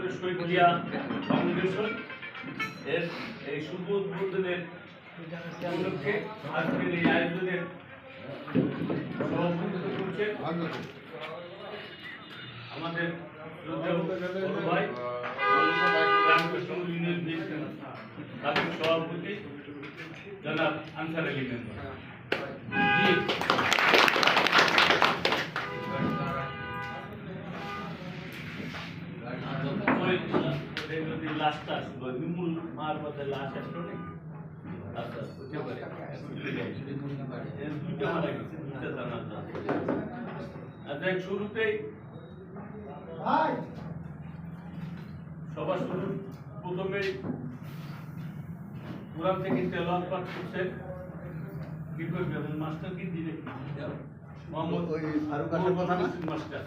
করে শহীদিয়া ফাউন্ডেশন এর এই শুভ উদ্বোধনের উপলক্ষে আজকের এই আয়োজনের সভাপতিত্ব করছেন আমাদের বড় ভাই রামকৃষ্ণ ইউনিয়ন বিএনপির সাবেক সভাপতি জনাব আনসার আলী মেম্বার। যদি লাস্ট আসলো মূল মার পথে লাশ আসলো না আচ্ছা হতে পারে দুইটা মারা গেছে দুইটা জানাজা। আচ্ছা শুরুতেই সবার শুরু প্রথমে কোরআন থেকে তেলাওয়াত পাঠ করছেন কি করবে মাস্টার কি দিলে মোহাম্মদ ফারুক মাস্টার